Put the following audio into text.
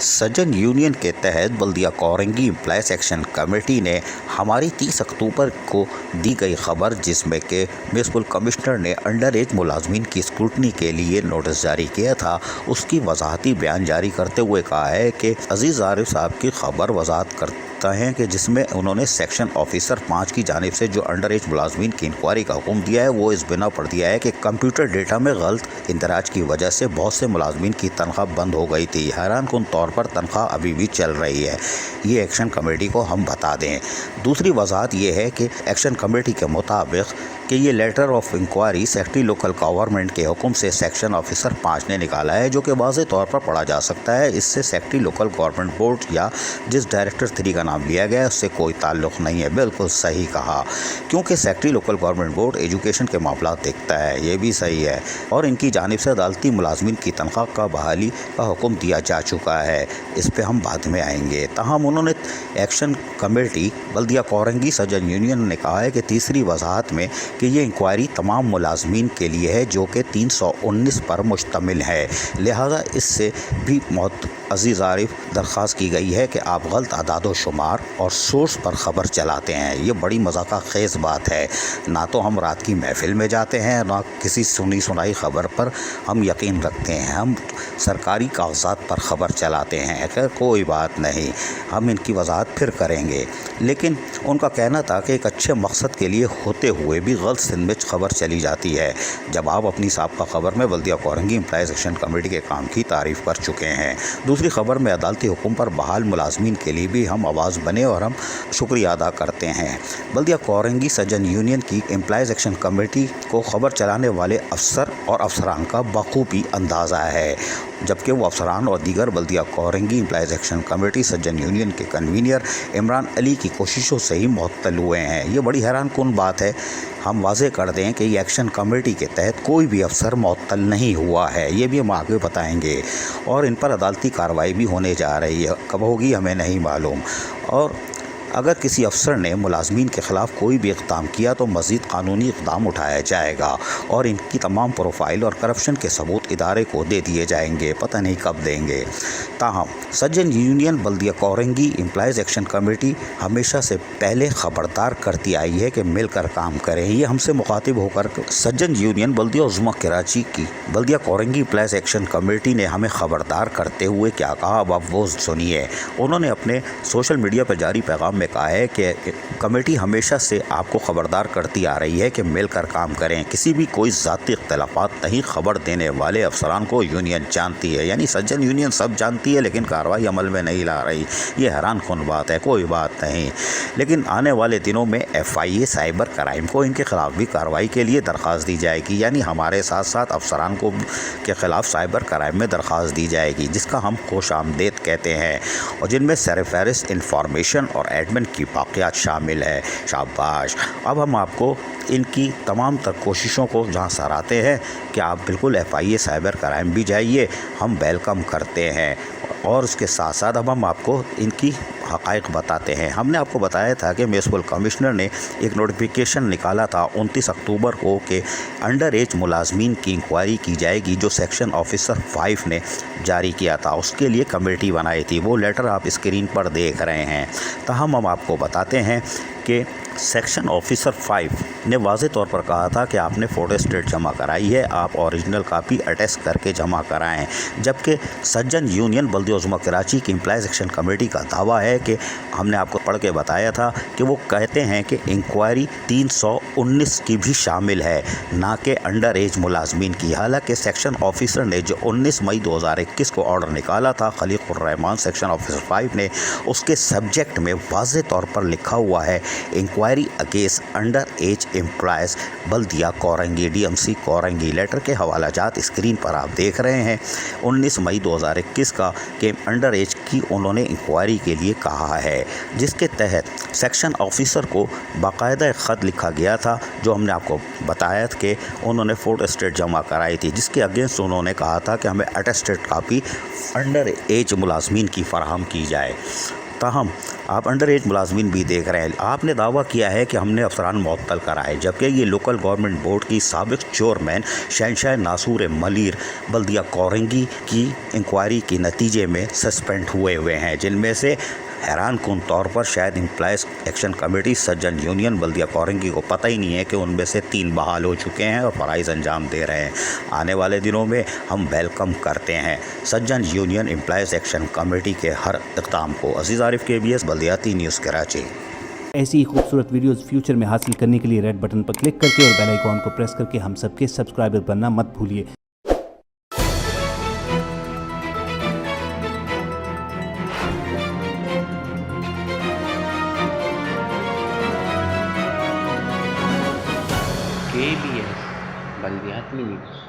सज्जन union के तहत बल्दिया Korangi employees action committee ने हमारी 30 अक्टूबर को दी गई खबर, जिसमें कि म्यूनसिपल कमिश्नर ने अंडर एज मुलाजमीन की स्क्रूटनी के लिए नोटिस जारी किया था, उसकी वजाहती बयान जारी करते हुए कहा है कि अजीज़ आरिफ साहब की खबर वजाहत करता है कि जिसमें उन्होंने सेक्शन ऑफिसर 5 की जानिब से जो अंडर एज मुलाजमीन की इंक्वायरी का हुक्म दिया है, वो इस बिना पर दिया है कि कंप्यूटर डेटा में गलत इंदराज की वजह से बहुत से मुलाजमीन की तनख्वाह बंद हो गई थी। हैरान कुन तौर पर तनख्वाह अभी भी चल रही है। ये एक्शन कमेटी को हम बता दें। दूसरी वजाहत ये है कि एक्शन कमेटी के मुताबिक कि ये letter of inquiry secretary local government के हुक्म से सेक्शन ऑफिसर 5 ने निकाला है, जो कि वाज़ेह तौर पर पढ़ा जा सकता है। इससे सेक्रेटरी लोकल गवर्नमेंट बोर्ड या जिस डायरेक्टर 3 का नाम लिया गया है उससे कोई ताल्लुक़ नहीं है। बिल्कुल सही कहा, क्योंकि secretary local government board education के मामला देखता है, ये भी सही है। और इनकी जानिब से अदालती मुलाजमीन की तनख्वाह का बहाली का हुक्म दिया जा चुका है, इस पर हम बाद में आएंगे। ताहम उन्होंने एक्शन कमेटी बल्दिया कोरंगी सज्जन यूनियन ने कहा है कि तीसरी वजाहत में कि ये इंक्वायरी तमाम मुलाजमीन के लिए है, जो कि 319 पर मुश्तमिल है। लिहाजा इससे भी अजीज़ आरिफ दरख्वास्त की गई है कि आप गलत अदाद व शुमार और सोर्स पर ख़बर चलाते हैं। ये बड़ी मज़ाक़ा ख़ेज़ बात है। ना तो हम रात की महफिल में जाते हैं, ना किसी सुनी सुनाई ख़बर पर हम यकीन रखते हैं। हम सरकारी कागज़ात पर ख़बर चलाते हैं। खैर कोई बात नहीं, हम इनकी वजाहत फिर करेंगे। लेकिन उनका कहना था कि एक अच्छे मकसद के लिए होते हुए भी गलत सिंध में खबर चली जाती है। जब आप अपनी साबका खबर में बल्दिया कोरंगी एम्प्लॉयज़ एक्शन कमेटी के काम की तारीफ़ कर चुके हैं, दूसरी खबर में अदालती हुक्म पर बहाल मुलाजमीन के लिए भी हम आवाज़ बने और हम शुक्रिया अदा करते हैं। बल्दिया कोरंगी सज्जन यूनियन की एम्प्लॉयज़ एक्शन कमेटी को खबर चलाने वाले अफसर और अफसरान का बखूबी अंदाज़ा है, जबकि वो अफसरान और दीगर बल्दिया कोरंगी एम्प्लॉयज़ एक्शन कमेटी सज्जन यूनियन के कन्वीनर इमरान अली की कोशिशों से ही मुअत्तल हुए हैं। ये बड़ी हैरान कुन बात है। हम वाज़े कर दें कि ये एक्शन कमेटी के तहत कोई भी अफसर मुअत्तल नहीं हुआ है, ये भी हम आगे बताएंगे। और इन पर अदालती कार्रवाई भी होने जा रही है, कब होगी हमें नहीं मालूम। और अगर किसी अफसर ने मुलाजमीन के ख़िलाफ़ कोई भी इक़दाम किया तो मज़ीद क़ानूनी इक़दाम उठाया जाएगा और इनकी तमाम प्रोफाइल और करप्शन के सबूत इदारे को दे दिए जाएंगे, पता नहीं कब देंगे। ताहम सज्जन यूनियन बल्दिया कोरंगी एम्प्लॉयज़ एक्शन कमेटी हमेशा से पहले ख़बरदार करती आई है कि मिलकर काम करें। ये हमसे मुखातिब होकर सज्जन यूनियन बल्दिया उज़्मा कराची की बल्दिया कोरंगी एम्प्लॉयज़ एक्शन कमेटी ने हमें ख़बरदार करते हुए क्या कहा, अब आप वो सुनिए। उन्होंने अपने सोशल मीडिया पर जारी पैगाम कहा है कि कमेटी हमेशा से आपको खबरदार करती आ रही है कि मिलकर काम करें। किसी भी कोई ज़ाती इख्तलाफात नहीं खबर देने वाले अफसरान को यूनियन जानती है, यानी सज्जन यूनियन सब जानती है लेकिन कार्रवाई अमल में नहीं ला रही। ये हैरान कुन बात है, कोई बात नहीं। लेकिन आने वाले दिनों में FIA साइबर क्राइम को इनके ख़िलाफ़ भी कार्रवाई के लिए दरख्वास्त दी जाएगी, यानी हमारे साथ साथ अफसरान को के ख़िलाफ़ साइबर क्राइम में दरख्वास्त दी जाएगी, जिसका हम खुश आमदेद कहते हैं, और जिनमें सरफहरिस्त इंफॉर्मेशन और एडमिन की बाक़ियात शामिल है। शाबाश। अब हम आपको इनकी तमाम तर कोशिशों को जहाँ सराहते हैं कि आप बिल्कुल FIA साइबर क्राइम भी जाइए, हम वेलकम करते हैं। और उसके साथ साथ अब हम आपको इनकी हक़ाइक़ बताते हैं। हमने आपको बताया था कि म्यूनसिपल कमिश्नर ने एक नोटिफिकेशन निकाला था 29 अक्टूबर को कि अंडर एज मुलाजमीन की इंक्वायरी की जाएगी, जो सेक्शन ऑफिसर 5 ने जारी किया था। उसके लिए कमेटी बनाई थी, वो लेटर आप स्क्रीन पर देख रहे हैं। ताहम हम आपको बताते हैं कि सेक्शन ऑफिसर 5 ने वाज़े तौर पर कहा था कि आपने फ़ोटो स्टेट जमा कराई है, आप ओरिजिनल कापी अटैच करके जमा कराएं। जबकि सज्जन यूनियन बल्दिया उज़्मा कराची की एम्प्लॉयज़ एक्शन कमेटी का दावा है कि हमने आपको पढ़ के बताया था कि वो कहते हैं कि इंक्वायरी 319 की भी शामिल है, ना कि अंडर एज मुलाजमीन की। हालांकि सेक्शन ऑफिसर ने जो 19 मई 2021 को ऑर्डर निकाला था खलीकुर रहमान सेक्शन ऑफिसर 5 ने, उसके सब्जेक्ट में वाज़े तौर पर लिखा हुआ है inquiry against under age employees बल्दिया कोरंगी DMC कोरंगी। लेटर के हवाला जात स्क्रीन पर आप देख रहे हैं। 19 मई 2021 का कि अंडर एज की उन्होंने इंक्वायरी के लिए कहा है, जिसके तहत सेक्शन ऑफिसर को बाकायदा एक ख़त लिखा गया था, जो हमने आपको बताया था कि उन्होंने फ़ोटो स्टेट जमा कराई थी, जिसके अगेंस्ट उन्होंने कहा था कि हमें अटेस्टेड कापी अंडर एज मुलाजमीन की फ़राहम की जाए। तहम आप अंडर एज मुलाजमीन भी देख रहे हैं। आपने दावा किया है कि हमने अफसरान मुअत्तल कराए, जबकि ये लोकल गवर्नमेंट बोर्ड की साबिक चेयरमैन शहनशाह नासूर मलीर बल्दिया कोरंगी की इंक्वायरी के नतीजे में सस्पेंड हुए हैं, जिनमें से हैरान कन तौर पर शायद एम्प्लॉयज़ एक्शन कमेटी सज्जन यूनियन बल्दिया कोरंगी को पता ही नहीं है कि उनमें से 3 बहाल हो चुके हैं और फ़राइज़ अंजाम दे रहे हैं। आने वाले दिनों में हम वेलकम करते हैं सज्जन यूनियन एम्प्लॉयज़ एक्शन कमेटी के हर इक़दाम को। अजीज़ आरिफ, KBS बल्दियाती न्यूज़ कराची। ऐसी ही खूबसूरत वीडियोस फ्यूचर में हासिल करने के लिए रेड बटन पर क्लिक करके और बेल आइकॉन को प्रेस करके हम सबके सब्सक्राइबर बनना मत भूलिए। KBS बल्दियाती न्यूज़।